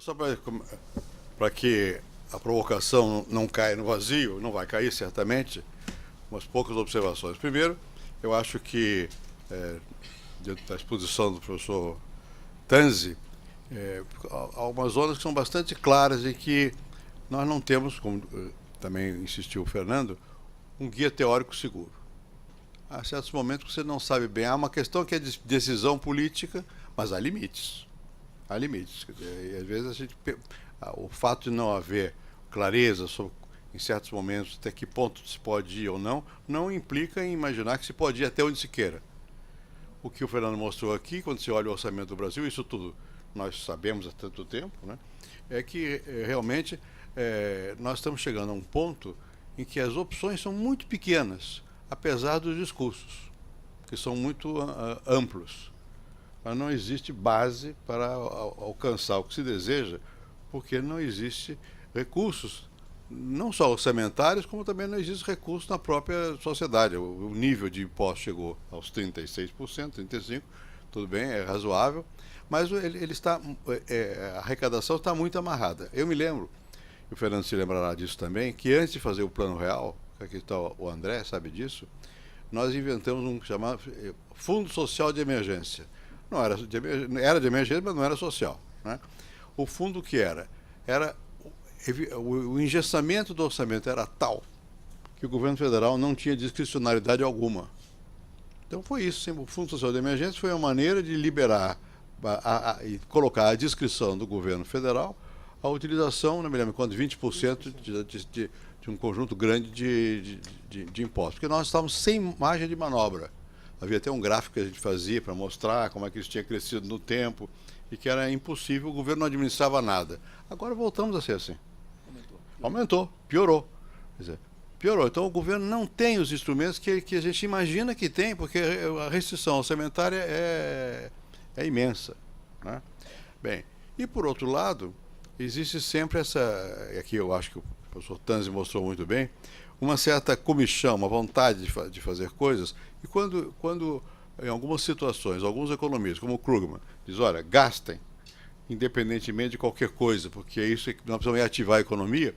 Só para que a provocação não caia no vazio, não vai cair certamente, umas poucas observações. Primeiro, eu acho que, dentro da exposição do professor Tanzi, há algumas zonas que são bastante claras e que nós não temos, como também insistiu o Fernando, um guia teórico seguro. Há certos momentos que você não sabe bem. Há uma questão que é de decisão política, mas há limites. Há limites. E, às vezes, o fato de não haver clareza sobre, em certos momentos, até que ponto se pode ir ou não, não implica em imaginar que se pode ir até onde se queira. O que o Fernando mostrou aqui, quando se olha o orçamento do Brasil, isso tudo nós sabemos há tanto tempo, né, é que realmente nós estamos chegando a um ponto em que as opções são muito pequenas, apesar dos discursos, que são muito amplos. Mas não existe base para alcançar o que se deseja, porque não existe recursos, não só orçamentários, como também não existe recursos na própria sociedade. O nível de imposto chegou aos 36%, 35%, tudo bem, é razoável, mas ele está, a arrecadação está muito amarrada. Eu me lembro, e o Fernando se lembrará disso também, que antes de fazer o Plano Real, aqui está o André, sabe disso, nós inventamos um chamado Fundo Social de Emergência. Não era de emergência, mas não era social, né? O fundo que era o engessamento do orçamento era tal que o governo federal não tinha discricionariedade alguma. Então foi isso. O Fundo Social de Emergência foi uma maneira de liberar e colocar à discrição do governo federal a utilização, não me lembro quanto, 20% de um conjunto grande de impostos. Porque nós estávamos sem margem de manobra. Havia até um gráfico que a gente fazia para mostrar como é que isso tinha crescido no tempo e que era impossível, o governo não administrava nada. Agora voltamos a ser assim. Aumentou, piorou. Quer dizer, piorou. Então o governo não tem os instrumentos que a gente imagina que tem, porque a restrição orçamentária é imensa, né? Bem, e por outro lado, existe sempre essa, e aqui eu acho que o professor Tanzi mostrou muito bem, uma certa comichão, uma vontade de fazer coisas, e quando em algumas situações, alguns economistas, como o Krugman, diz, olha, gastem, independentemente de qualquer coisa, porque é isso que nós precisamos ativar a economia.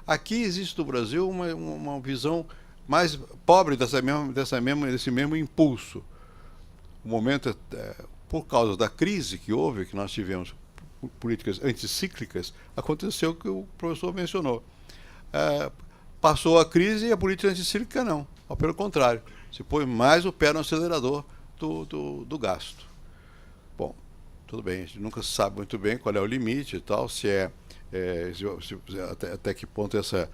Aqui existe no Brasil uma visão mais pobre desse mesmo impulso. O momento, por causa da crise que houve, que nós tivemos políticas anticíclicas, aconteceu o que o professor mencionou. Passou a crise e a política anticíclica não. Pelo contrário, se põe mais o pé no acelerador do gasto. Bom, tudo bem, a gente nunca sabe muito bem qual é o limite e tal, até que ponto essa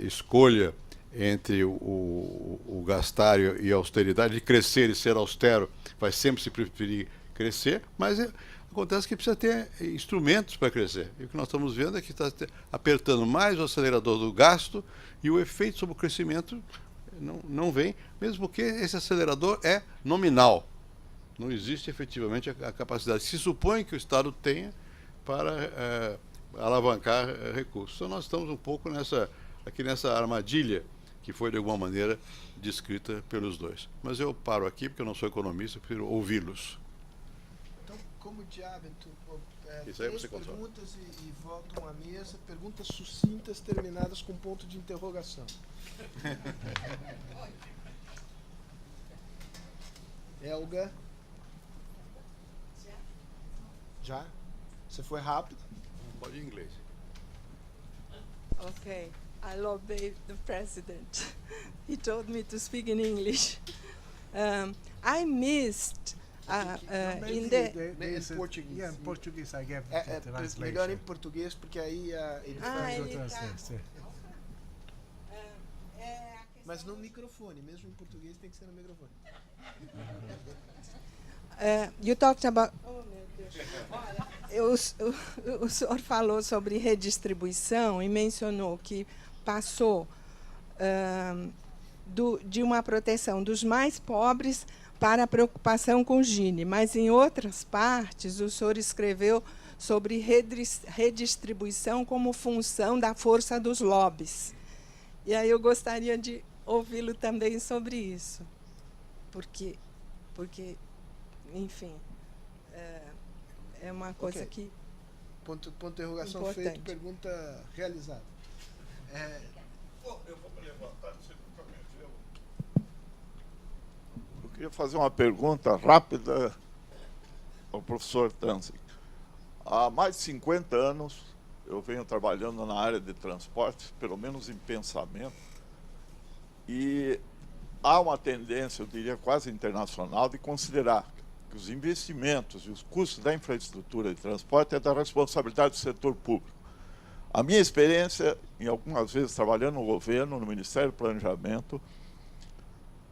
escolha entre o gastar e a austeridade, de crescer e ser austero, vai sempre se preferir crescer, mas acontece que precisa ter instrumentos para crescer. E o que nós estamos vendo é que está apertando mais o acelerador do gasto e o efeito sobre o crescimento não vem, mesmo porque esse acelerador é nominal. Não existe efetivamente a capacidade que se supõe que o Estado tenha para alavancar recursos. Então nós estamos um pouco aqui nessa armadilha que foi de alguma maneira descrita pelos dois. Mas eu paro aqui porque eu não sou economista, eu prefiro ouvi-los. Então, como de hábito, Isso aí você perguntas e voltam à mesa, perguntas sucintas terminadas com ponto de interrogação. Helga? Já? Você foi rápido? Pode ir em inglês. Okay, I'll obey the president. He told me to speak in English. I missed in Em português. Yeah, in Portuguese I gave the translation. Melhor em português, porque aí ele faz ele outra. Translate. Mas no microfone, mesmo em português tem que ser no microfone. You talked about... Oh, meu Deus. O senhor falou sobre redistribuição e mencionou que passou de uma proteção dos mais pobres para a preocupação com o Gini, mas em outras partes o senhor escreveu sobre redistribuição como função da força dos lobbies. E aí eu gostaria de ouvi-lo também sobre isso, porque enfim, é uma coisa que... Ponto de interrogação Importante. feito, pergunta realizada. Eu vou me levantar seguramente. Eu queria fazer uma pergunta rápida ao professor Tanzi. Há mais de 50 anos eu venho trabalhando na área de transportes, pelo menos em pensamento, e há uma tendência, eu diria quase internacional, de considerar que os investimentos e os custos da infraestrutura de transporte é da responsabilidade do setor público. A minha experiência, em algumas vezes trabalhando no governo, no Ministério do Planejamento,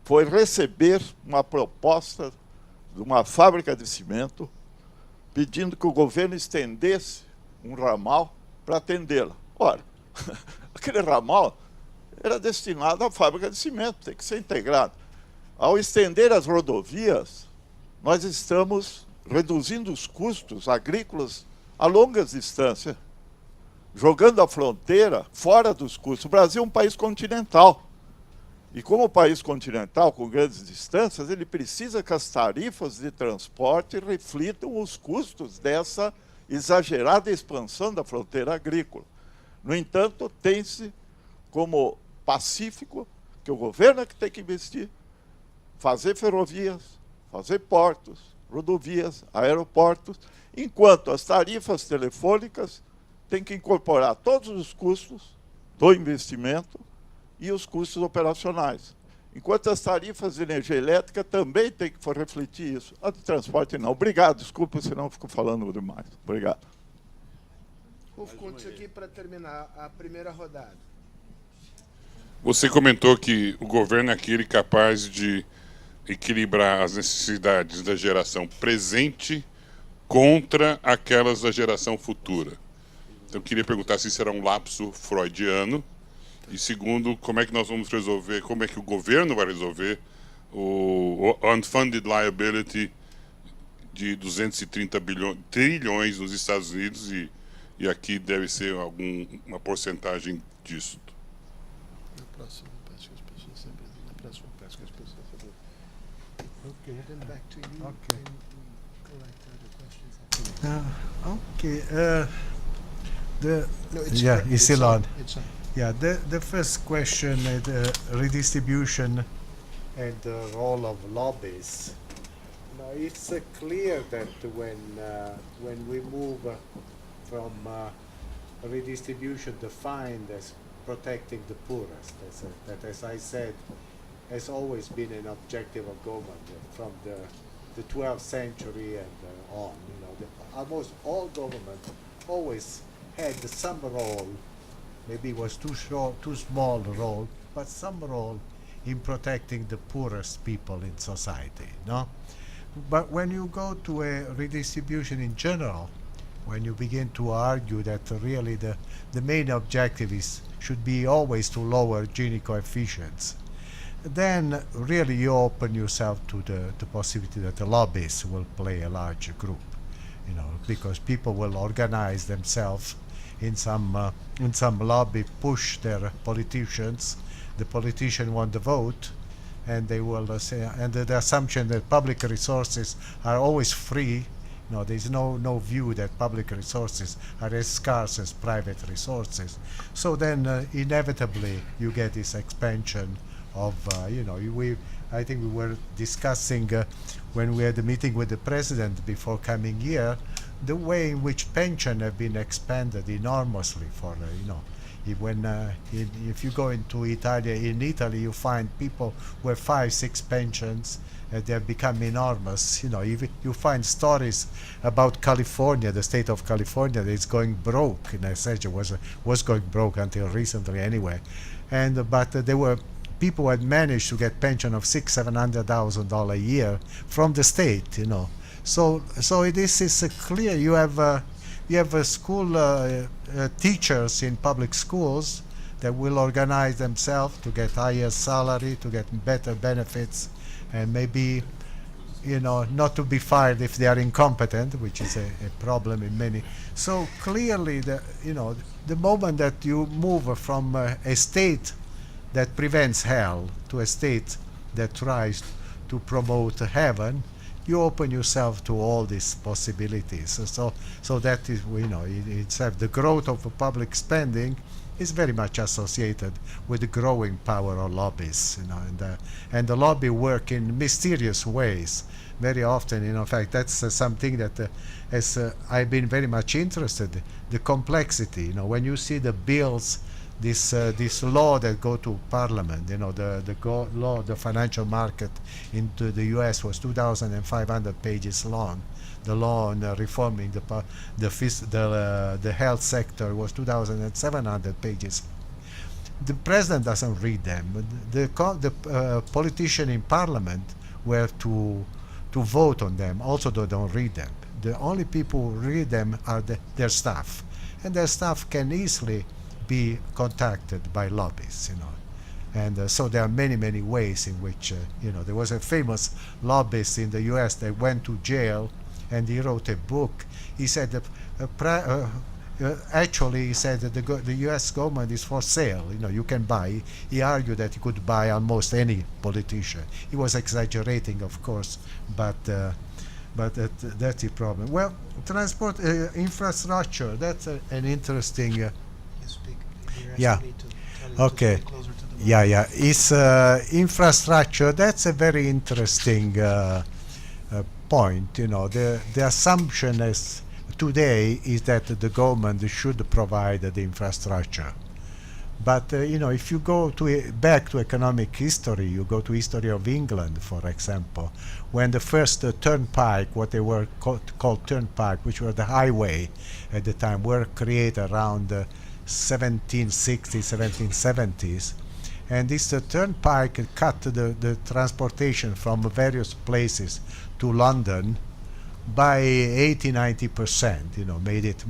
foi receber uma proposta de uma fábrica de cimento pedindo que o governo estendesse um ramal para atendê-la. Ora, aquele ramal era destinado à fábrica de cimento, tem que ser integrado. Ao estender as rodovias, nós estamos reduzindo os custos agrícolas a longas distâncias, jogando a fronteira fora dos custos. O Brasil é um país continental. E como país continental, com grandes distâncias, ele precisa que as tarifas de transporte reflitam os custos dessa exagerada expansão da fronteira agrícola. No entanto, tem-se como pacífico que o governo é que tem que investir, fazer ferrovias, fazer portos, rodovias, aeroportos, enquanto as tarifas telefônicas têm que incorporar todos os custos do investimento e os custos operacionais. Enquanto as tarifas de energia elétrica também têm que refletir isso. A de transporte não. Obrigado, desculpa, senão eu fico falando demais. Obrigado. Rolf Kuntz aqui para terminar a primeira rodada. Você comentou que o governo é aquele capaz de equilibrar as necessidades da geração presente contra aquelas da geração futura. Então, eu queria perguntar se isso era um lapso freudiano. E segundo, como é que nós vamos resolver, como é que o governo vai resolver o unfunded liability de 230 trilhões nos Estados Unidos e aqui deve ser uma porcentagem disso. Na próxima, peço que as pessoas sempre. Na próxima, peço que as pessoas sempre. Okay. Then back to you. Okay. And collect other questions. Okay. No, it's Yeah, correct. it's still on. It's on. Yeah, the first question, the redistribution and the role of lobbies. Now, it's clear that when we move from redistribution defined as protecting the poorest, that, as I said, has always been an objective of government from the 12th century and on. You know, almost all government always had some role. Maybe it was too small role, but some role in protecting the poorest people in society, no? But when you go to a redistribution in general, when you begin to argue that really the main objective should be always to lower Gini coefficients, then really you open yourself to the possibility that the lobbyists will play a large group, you know, because people will organize themselves in some lobby, push their politicians. The politician want the vote, and they will say. And the assumption that public resources are always free. No, there is no view that public resources are as scarce as private resources. So then, inevitably, you get this expansion of I think we were discussing when we had the meeting with the president before coming here, the way in which pension have been expanded enormously for if you go into in Italy you find people who have 5-6 pensions and they have become enormous. You know, you find stories about California, the state of California, that is going broke. In a sense, it was going broke until recently anyway, but there were people who had managed to get pension of $600,000-700,000 a year from the state. You know. So this is clear. You have school teachers in public schools that will organize themselves to get higher salary, to get better benefits, and maybe, not to be fired if they are incompetent, which is a problem in many. So clearly, the moment that you move from a state that prevents hell to a state that tries to promote heaven, you open yourself to all these possibilities. So that is, it's the growth of public spending is very much associated with the growing power of lobbies, and the lobby work in mysterious ways. Very often, in fact, that's something that I've been very much interested. The complexity, when you see the bills, this law that go to Parliament, law of the financial market into the U.S. was 2,500 pages long. The law on reforming the health sector was 2,700 pages. The president doesn't read them. The politician in Parliament were to vote on them. Also, they don't read them. The only people who read them are their staff, and their staff can easily be contacted by lobbies, and so there are many ways in which there was a famous lobbyist in the U.S. that went to jail, and he wrote a book. He said actually he said that the U.S. government is for sale. You can buy. He argued that he could buy almost any politician. He was exaggerating, of course, but that's the problem. Well, transport infrastructure. That's an interesting. You speak. You're Yeah. asking me to tell you to Okay. speak closer to the Yeah. It's infrastructure. That's a very interesting point. The assumption is today is that the government should provide the infrastructure. But if you go back to economic history, you go to history of England, for example, when the first turnpike, what they were called turnpike, which were the highway at the time, were created around 1760s, 1770s, and this turnpike cut the transportation from various places to London by 80-90%, made it.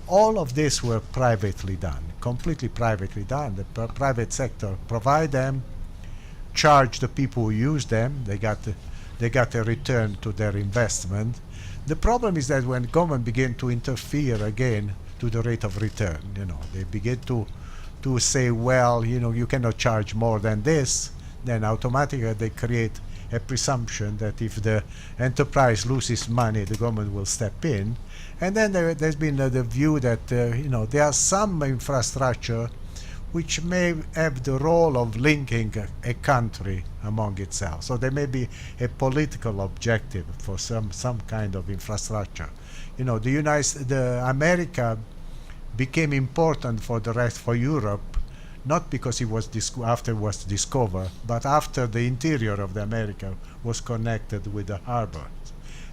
All of this were privately done, completely privately done. The private sector provide them, charge the people who use them. They got a return to their investment. The problem is that when government begin to interfere again to the rate of return, they begin to say, well, you cannot charge more than this, then automatically they create a presumption that if the enterprise loses money, the government will step in. And then there's been the view that there are some infrastructure which may have the role of linking a country among itself. So there may be a political objective for some kind of infrastructure. The America became important for Europe, not because it was after it was discovered, but after the interior of the America was connected with the harbor.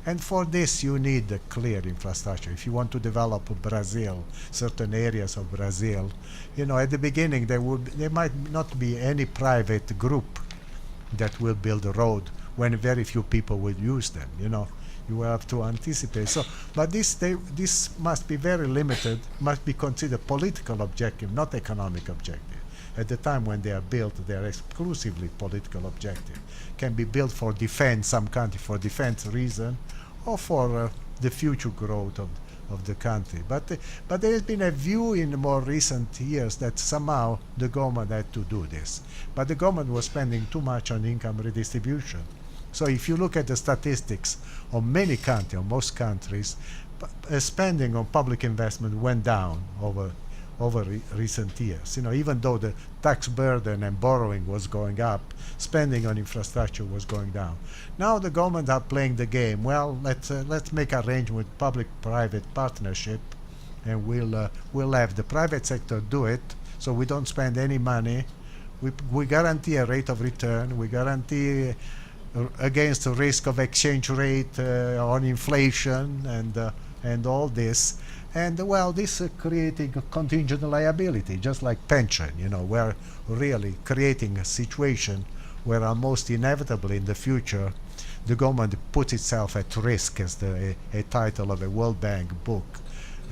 And for this you need a clear infrastructure. If you want to develop Brazil, certain areas of Brazil, at the beginning there might not be any private group that will build a road when very few people will use them. You have to anticipate. So, but this must be very limited, must be considered political objective, not economic objective. At the time when they are built, they are exclusively political objective. Can be built for defense, some country for defense reason, or for the future growth of the country. But there has been a view in more recent years that somehow the government had to do this. But the government was spending too much on income redistribution. So if you look at the statistics of many countries, of most countries, spending on public investment went down over recent years. Even though the tax burden and borrowing was going up, spending on infrastructure was going down. Now the government are playing the game. Well, let's make arrangement with public-private partnership, and we'll have the private sector do it, so we don't spend any money. We guarantee a rate of return. We guarantee against the risk of exchange rate on inflation and all this. And this creating a contingent liability, just like pension. We're really creating a situation where almost inevitably in the future the government puts itself at risk, as a title of a World Bank book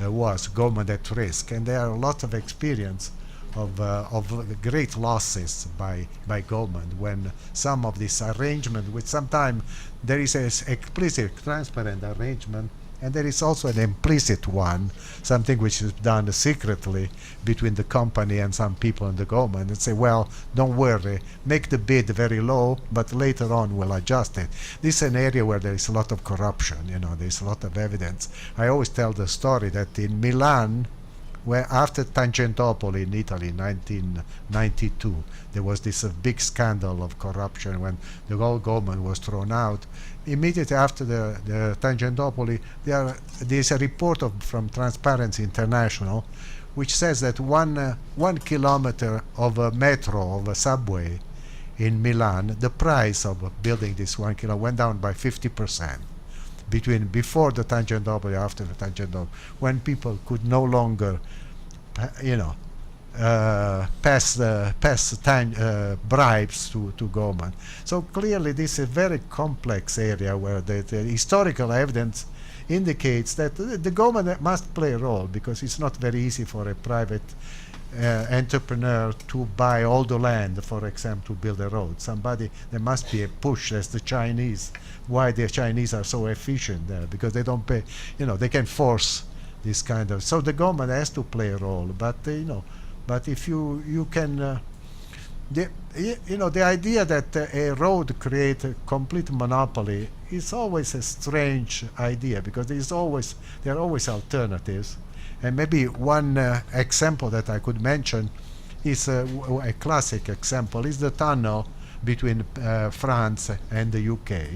was, Government at Risk. And there are a lot of experience of great losses by government when some of this arrangement, which sometimes there is an explicit, transparent arrangement, And there is also an implicit one, something which is done secretly between the company and some people in the government, and say, well, don't worry, make the bid very low, but later on we'll adjust it. This is an area where there is a lot of corruption, there's a lot of evidence. I always tell the story that in Milan, where after Tangentopoli in Italy in 1992, there was this big scandal of corruption when the whole government was thrown out. Immediately after the Tangentopoli, there's a report from Transparency International which says that 1 kilometer of a metro, of a subway in Milan, the price of building this 1 kilometer went down by 50%. Before the Tangentopoli, after the Tangentopoli, when people could no longer, pass bribes to government. So clearly, this is a very complex area where the historical evidence indicates that the government must play a role, because it's not very easy for a private entrepreneur to buy all the land, for example, to build a road. There must be a push, as the Chinese. Why the Chinese are so efficient there? Because they don't pay, they can force this kind of. So the government has to play a role, but but if you can, the idea that a road creates a complete monopoly is always a strange idea, because there are always alternatives. And maybe one example that I could mention is a classic example is the tunnel between France and the UK.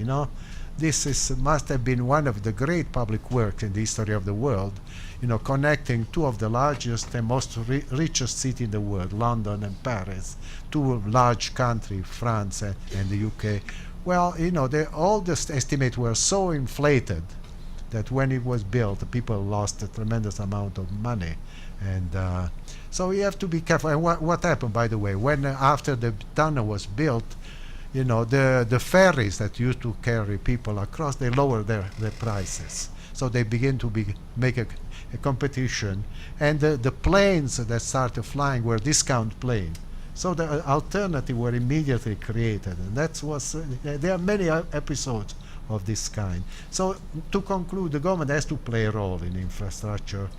This must have been one of the great public works in the history of the world, connecting two of the largest and most richest cities in the world, London and Paris, two large countries, France and the UK. Well, all the estimates were so inflated that when it was built, people lost a tremendous amount of money. And so you have to be careful. And what happened, by the way, when after the tunnel was built, the ferries that used to carry people across, they lowered their prices. So they begin to make a competition. And the planes that started flying were discount planes. So the alternative were immediately created. And there are many episodes of this kind. So to conclude, the government has to play a role in infrastructure,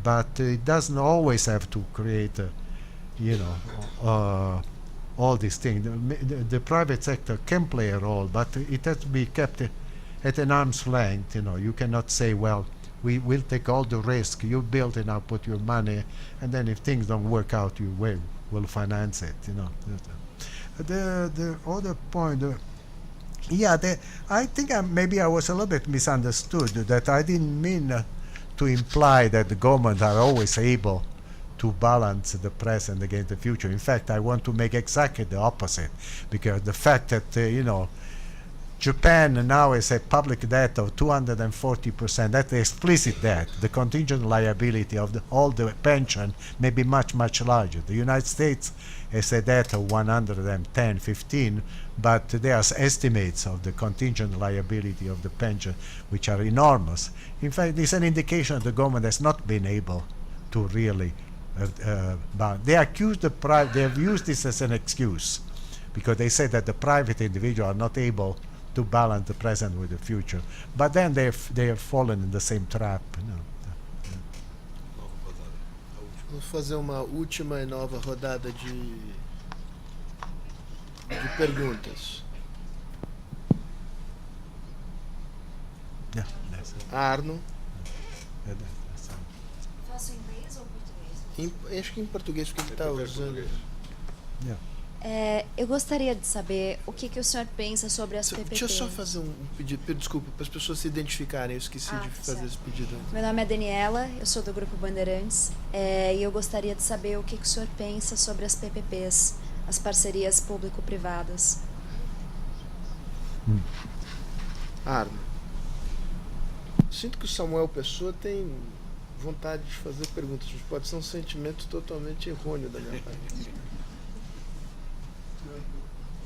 but it doesn't always have to create, all these things. The private sector can play a role, but it has to be kept at an arm's length. You cannot say, well, we will take all the risk. You build it, now put your money, and then if things don't work out, you will finance it. The other point. I think maybe I was a little bit misunderstood, that I didn't mean to imply that the government are always able to balance the present against the future. In fact, I want to make exactly the opposite, because the fact that, Japan now has a public debt of 240%. That's the explicit debt. The contingent liability of all the pension may be much, much larger. The United States has a debt of 110-15, but there are estimates of the contingent liability of the pension which are enormous. In fact, this is an indication that the government has not been able to really they accuse they have used this as an excuse, because they say that the private individual are not able to balance the present with the future. But then they have fallen in the same trap. Vamos fazer uma última e nova rodada de perguntas. Yeah, that's it. Arno. Faço em inglês ou português? Acho que em português, porque ele está usando. Yeah. Eu gostaria de saber o que o senhor pensa sobre as PPPs. Deixa eu só fazer um pedido, desculpa, para as pessoas se identificarem, eu esqueci de fazer certo. esse pedido. Meu nome é Daniela, eu sou do Grupo Bandeirantes, e eu gostaria de saber o que o senhor pensa sobre as PPPs, as parcerias público-privadas. Arno. Sinto que o Samuel Pessoa tem vontade de fazer perguntas, mas pode ser um sentimento totalmente errôneo da minha parte.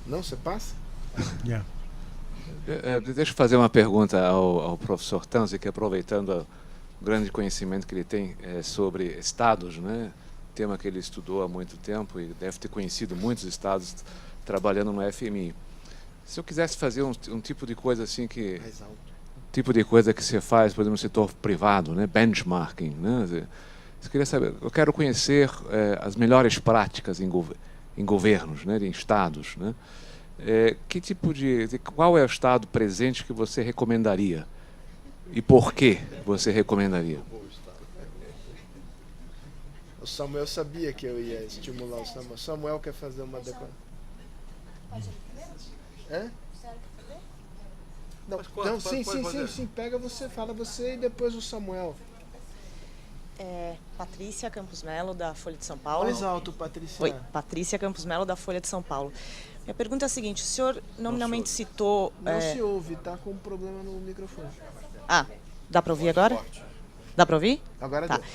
Não, você passa? Yeah. Deixa eu fazer uma pergunta ao professor Tanzik, aproveitando o grande conhecimento que ele tem sobre estados, né? Tema que ele estudou há muito tempo e deve ter conhecido muitos estados trabalhando no FMI. Se eu quisesse fazer um tipo de coisa assim que tipo de coisa que você faz, por exemplo, no setor privado, né? Benchmarking, né? Eu queria saber, eu quero conhecer as melhores práticas em governos, né? Em estados, né? Que tipo qual é o estado presente que você recomendaria? E por que você recomendaria? O Samuel sabia que eu ia estimular o Samuel. Samuel quer fazer uma declaração. É? Não, sim. Pega você, fala você e depois o Samuel. Patrícia Campos Melo, da Folha de São Paulo. Mais alto, Patrícia. Oi, Patrícia Campos Melo, da Folha de São Paulo. Minha pergunta é a seguinte, o senhor nominalmente citou... Não se ouve, tá com um problema no microfone. Dá para ouvir agora? Dá para ouvir? Agora tá. deu.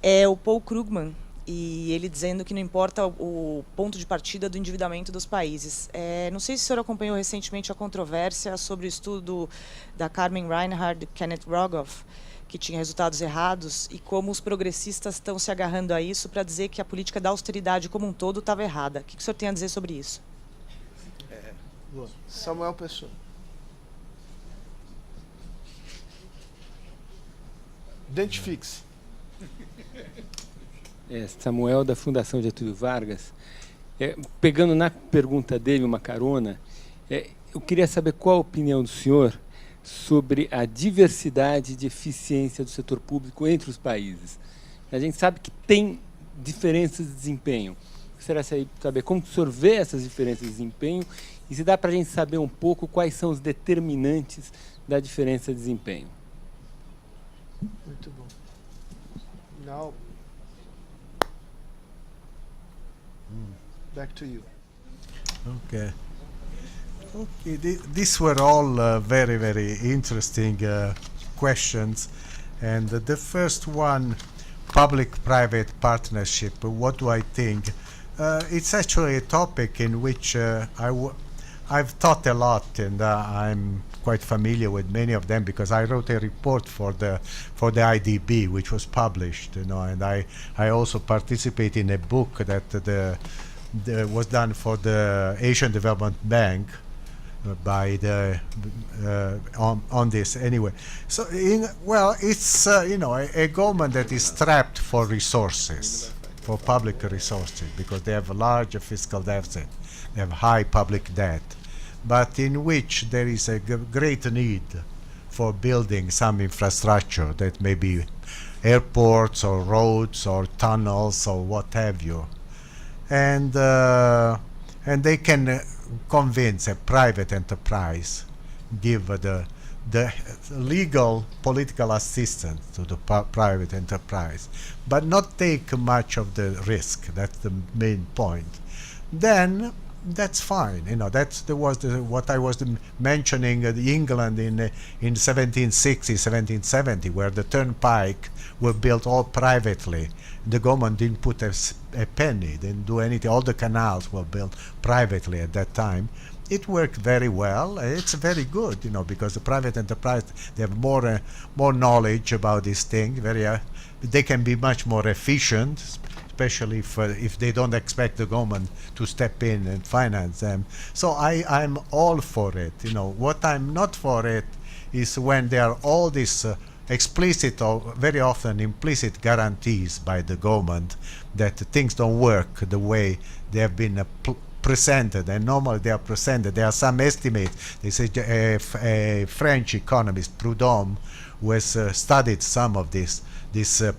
É o Paul Krugman, e ele dizendo que não importa o ponto de partida do endividamento dos países. Não sei se o senhor acompanhou recentemente a controvérsia sobre o estudo da Carmen Reinhardt e Kenneth Rogoff, que tinha resultados errados, e como os progressistas estão se agarrando a isso para dizer que a política da austeridade como um todo estava errada. O que o senhor tem a dizer sobre isso? Samuel Pessoa. Identifique-se. Samuel, da Fundação Getúlio Vargas. Pegando na pergunta dele uma carona, eu queria saber qual a opinião do senhor sobre a diversidade de eficiência do setor público entre os países. A gente sabe que tem diferenças de desempenho. Será saber como o senhor vê essas diferenças de desempenho e se dá para a gente saber um pouco quais são os determinantes da diferença de desempenho. Muito bom. Now, back to you. Okay. These were all very, very interesting questions. And the first one, public-private partnership, what do I think? It's actually a topic in which I've thought a lot, and I'm quite familiar with many of them because I wrote a report for the IDB, which was published, and I also participate in a book that was done for the Asian Development Bank by on this anyway. So it's a government that is strapped for resources, for public resources, because they have a large fiscal deficit, they have high public debt, but in which there is a great need for building some infrastructure that may be airports or roads or tunnels or what have you, and they can convince a private enterprise, give the legal political assistance to the private enterprise, but not take much of the risk. That's the main point. Then that's fine. That was what I was mentioning. England in 1760, 1770, where the turnpike were built all privately. The government didn't put a penny, didn't do anything. All the canals were built privately at that time. It worked very well. It's very good, because the private enterprise, they have more knowledge about these things. They can be much more efficient, especially if they don't expect the government to step in and finance them. So I'm all for it. What I'm not for it is when there are all these explicit or very often implicit guarantees by the government that things don't work the way they have been presented, and normally they are presented. There are some estimates. They say a French economist, Prudhomme, who has studied some of this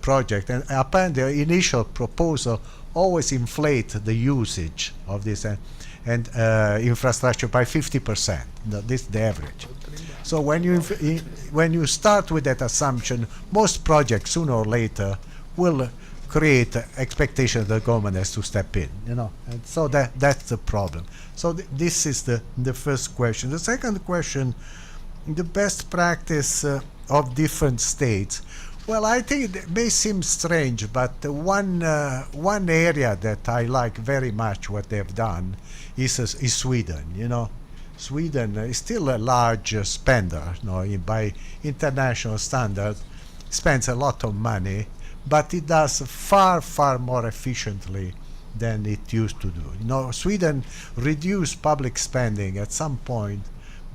project, and apparently the initial proposal always inflate the usage of this and infrastructure by 50%. This is the average. So when you start with that assumption, most projects sooner or later will create expectation that the government has to step in, and so that's the problem. So this is the first question. The second question, the best practice of different states. Well, I think it may seem strange, but one area that I like very much what they've done is Sweden. Sweden is still a large spender, by international standards, spends a lot of money, but it does far, far more efficiently than it used to do. Sweden reduced public spending at some point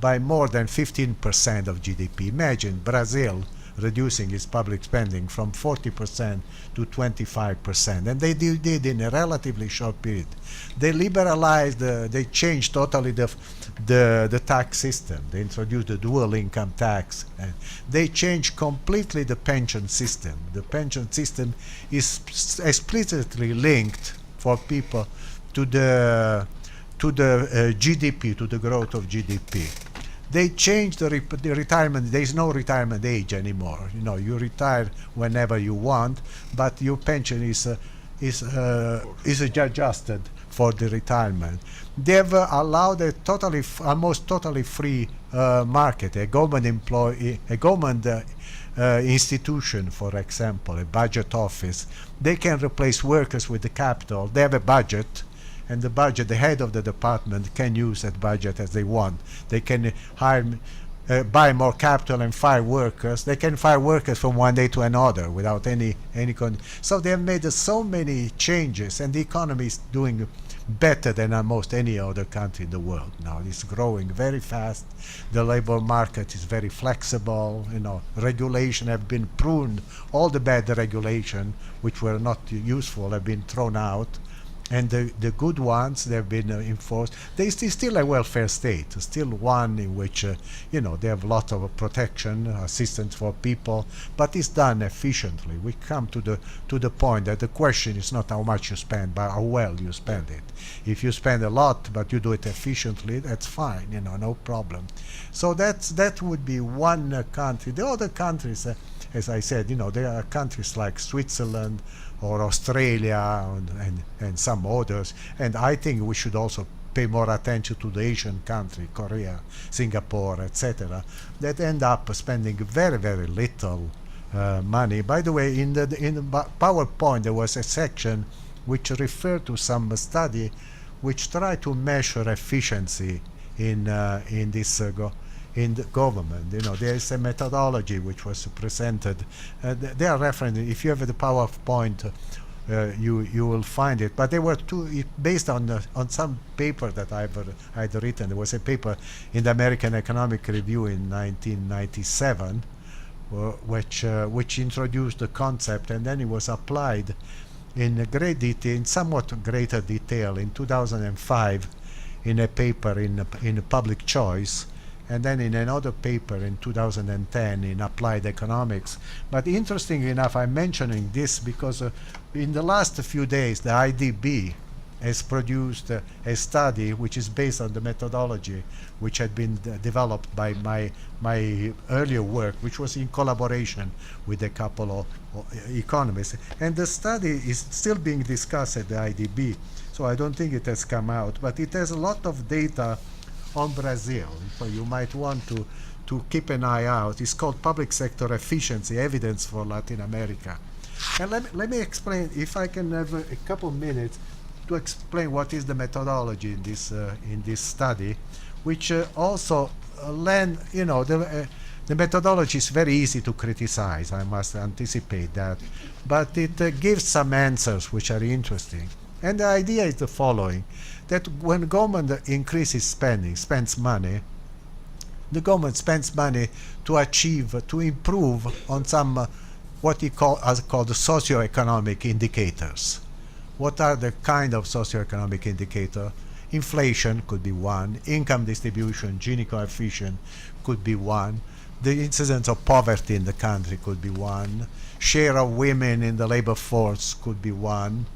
by more than 15% of GDP. Imagine Brazil reducing its public spending from 40% to 25%, and they did in a relatively short period. They liberalized, they changed totally the tax system. They introduced the dual income tax, and they changed completely the pension system. The pension system is explicitly linked for people to the GDP, to the growth of GDP. They changed the retirement. There is no retirement age anymore. You know, you retire whenever you want, but your pension is adjusted for the retirement. They've allowed a almost totally free market. A government institution, for example, a budget office. They can replace workers with the capital. They have a budget. And the budget, the head of the department can use that budget as they want. They can buy more capital and fire workers. They can fire workers from one day to another without any so they have made so many changes, and the economy is doing better than almost any other country in the world now. It's growing very fast. The labor market is very flexible. You know, regulation have been pruned. All the bad regulation, which were not useful, have been thrown out. And the good ones, they've been enforced. They still a welfare state, still one in which you know, they have a lot of protection, assistance for people, but it's done efficiently. We come to the point that the question is not how much you spend, but how well you spend it. If you spend a lot but you do it efficiently, that's fine, you know, no problem. So that would be one country. The other countries, as I said, you know, there are countries like Switzerland or Australia and some others, and I think we should also pay more attention to the Asian country, Korea, Singapore, etc., that end up spending very, very little money. By the way, in the PowerPoint there was a section which referred to some study which tried to measure efficiency in the government. You know, there is a methodology which was presented. They are referencing. If you have the PowerPoint, you will find it. But they were based on some paper that I'd written. There was a paper in the American Economic Review in 1997, which introduced the concept, and then it was applied in great detail, in somewhat greater detail, in 2005, in a paper in Public Choice, and then in another paper in 2010 in Applied Economics. But interestingly enough, I'm mentioning this because in the last few days the IDB has produced a study which is based on the methodology which had been developed by my earlier work, which was in collaboration with a couple of economists. And the study is still being discussed at the IDB, so I don't think it has come out, but it has a lot of data on Brazil, so you might want to keep an eye out. It's called Public Sector Efficiency, Evidence for Latin America. And let me explain, if I can have a couple of minutes to explain what is the methodology in this study, which also you know, the methodology is very easy to criticize, I must anticipate that, but it gives some answers which are interesting. And the idea is the following, that when government increases spending, spends money, the government spends money to improve on some what he called socioeconomic indicators. What are the kind of socioeconomic indicator? Inflation could be one, income distribution, Gini coefficient could be one, the incidence of poverty in the country could be one, share of women in the labor force could be one,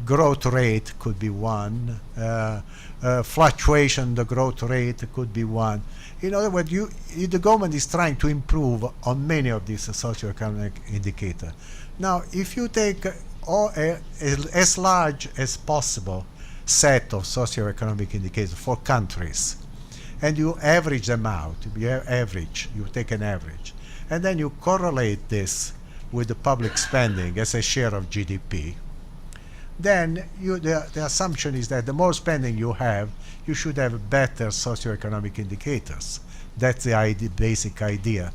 growth rate could be one, fluctuation, the growth rate could be one. In other words, the government is trying to improve on many of these socioeconomic indicators. Now, if you take as large as possible set of socioeconomic indicators for countries, and you average them out, you take an average, and then you correlate this with the public spending as a share of GDP, then the assumption is that the more spending you have, you should have better socioeconomic indicators. That's the basic idea.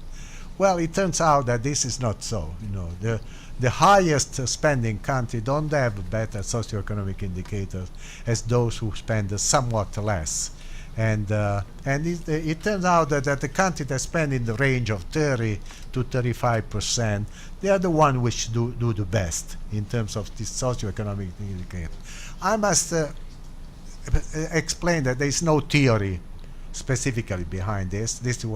Well, it turns out that this is not so. You know, the highest spending country don't have better socioeconomic indicators as those who spend somewhat less. And it turns out that the countries that spend in the range of 30 to 35%, they are the ones which do the best in terms of this socioeconomic indicator. I must explain that there is no theory specifically behind this. This is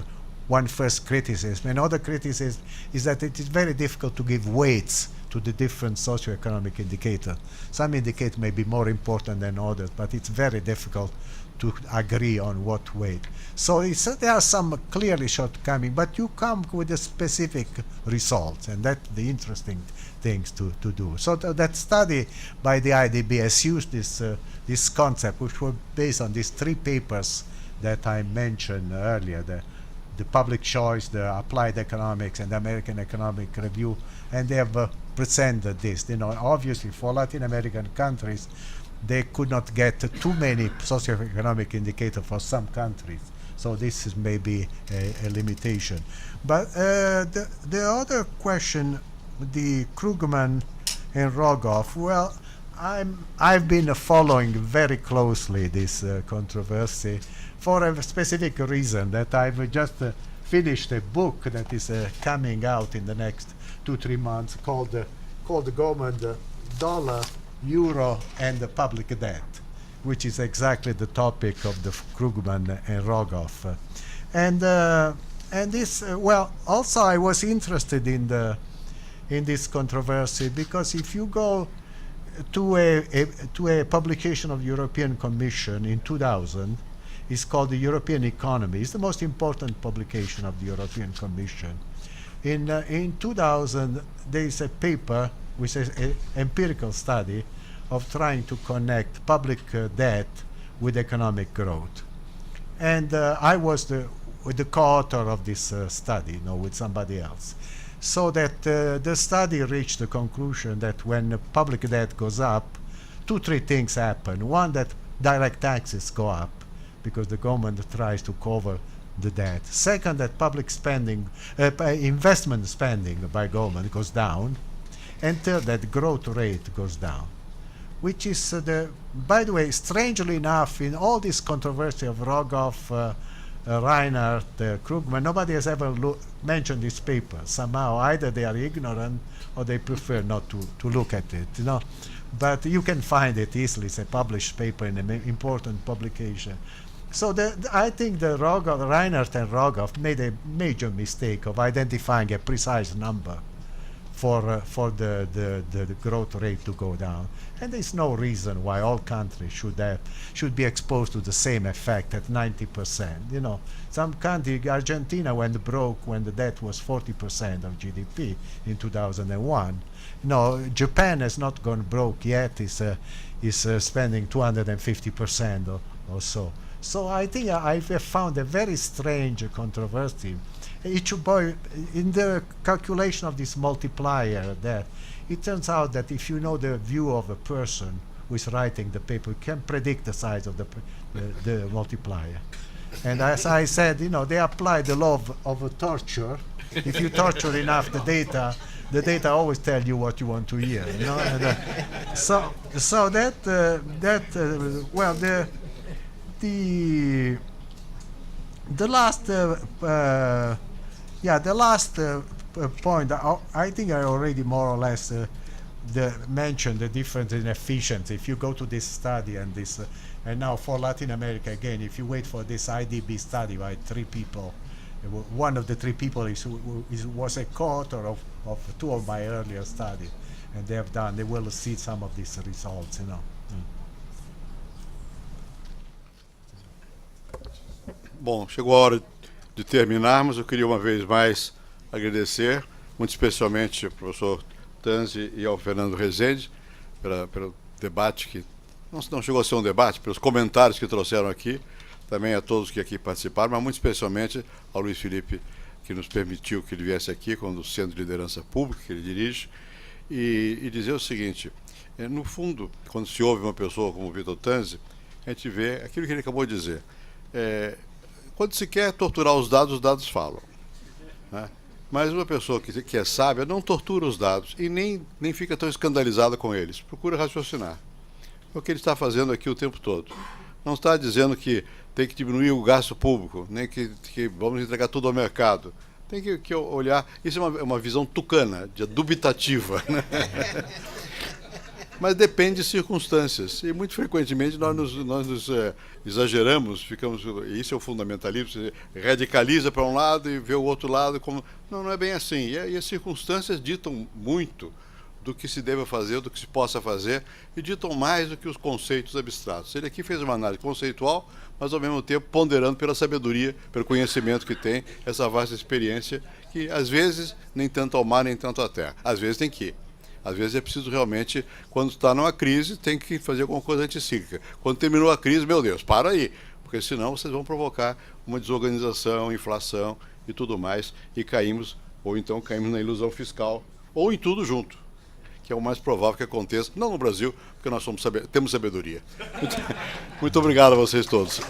one first criticism. Another criticism is that it is very difficult to give weights to the different socioeconomic indicators. Some indicators may be more important than others, but it's very difficult to agree on what weight. So there are some clearly shortcomings, but you come with a specific results, and that's the interesting things to do. So that study by the IDB has used this concept, which was based on these 3 papers that I mentioned earlier, the public choice, the applied economics, and the American Economic Review, and they have presented this. Obviously for Latin American countries, they could not get too many socioeconomic indicators for some countries. So this is maybe a limitation. But the other question, the Krugman and Rogoff, well, I've been following very closely this controversy for a specific reason, that I've just finished a book that is coming out in the next 2-3 months called the Government Dollar, Euro, and the Public Debt, which is exactly the topic of the Krugman and Rogoff. And this, well, also I was interested in this controversy because if you go to a publication of European Commission in 2000, it's called the European Economy. It's the most important publication of the European Commission. In 2000, there is a paper which is an empirical study of trying to connect public debt with economic growth. And I was the co-author of this study, with somebody else. So that the study reached the conclusion that when public debt goes up, 2-3 things happen. One, that direct taxes go up because the government tries to cover the debt. Second, that public spending, investment spending by government goes down. And third, that growth rate goes down, which is, by the way, strangely enough, in all this controversy of Rogoff, Reinhardt, Krugman, nobody has ever mentioned this paper. Somehow, either they are ignorant or they prefer not to look at it, But you can find it easily. It's a published paper in an important publication. So I think the Reinhardt and Rogoff made a major mistake of identifying a precise number for the growth rate to go down. And there's no reason why all countries should be exposed to the same effect at 90%. Some country, Argentina went broke when the debt was 40% of GDP in 2001. Japan has not gone broke yet. Is spending 250% or so. So I think I found a very strange controversy. In the calculation of this multiplier, that it turns out that if you know the view of a person who is writing the paper, you can predict the size of the multiplier. And as I said, they apply the law of torture. If you torture enough the data always tell you what you want to hear. And, so the last point, I think I already more or less mentioned the difference in efficiency. If you go to this study and now for Latin America again, if you wait for this IDB study by 3 people, one of the 3 people was a co-author of 2 of my earlier studies, and they will see some of these results, Bom, chegou a hora de terminarmos. Eu queria uma vez mais agradecer, muito especialmente ao professor Tanzi e ao Fernando Rezende, pelo debate que não chegou a ser um debate, pelos comentários que trouxeram aqui, também a todos que aqui participaram, mas muito especialmente ao Luiz Felipe, que nos permitiu que ele viesse aqui, quando o Centro de Liderança Pública, que ele dirige, e dizer o seguinte: no fundo, quando se ouve uma pessoa como o Vitor Tanzi, a gente vê aquilo que ele acabou de dizer. Quando se quer torturar os dados falam. Né? Mas uma pessoa que é sábia não tortura os dados e nem fica tão escandalizada com eles. Procura raciocinar. É o que ele está fazendo aqui o tempo todo. Não está dizendo que tem que diminuir o gasto público, nem que vamos entregar tudo ao mercado. Tem que olhar, isso é uma visão tucana, dubitativa, né? Mas depende de circunstâncias. E muito frequentemente nós nos exageramos, isso é o fundamentalismo, você radicaliza para um lado e vê o outro lado como. Não é bem assim. E as circunstâncias ditam muito do que se deva fazer, do que se possa fazer, e ditam mais do que os conceitos abstratos. Ele aqui fez uma análise conceitual, mas ao mesmo tempo ponderando pela sabedoria, pelo conhecimento que tem, essa vasta experiência, que às vezes nem tanto ao mar, nem tanto à terra. Às vezes tem que ir. Às vezes é preciso realmente, quando está numa crise, tem que fazer alguma coisa anticíclica. Quando terminou a crise, meu Deus, para aí, porque senão vocês vão provocar uma desorganização, inflação e tudo mais, e caímos na ilusão fiscal, ou em tudo junto, que é o mais provável que aconteça, não no Brasil, porque nós temos sabedoria. Muito obrigado a vocês todos.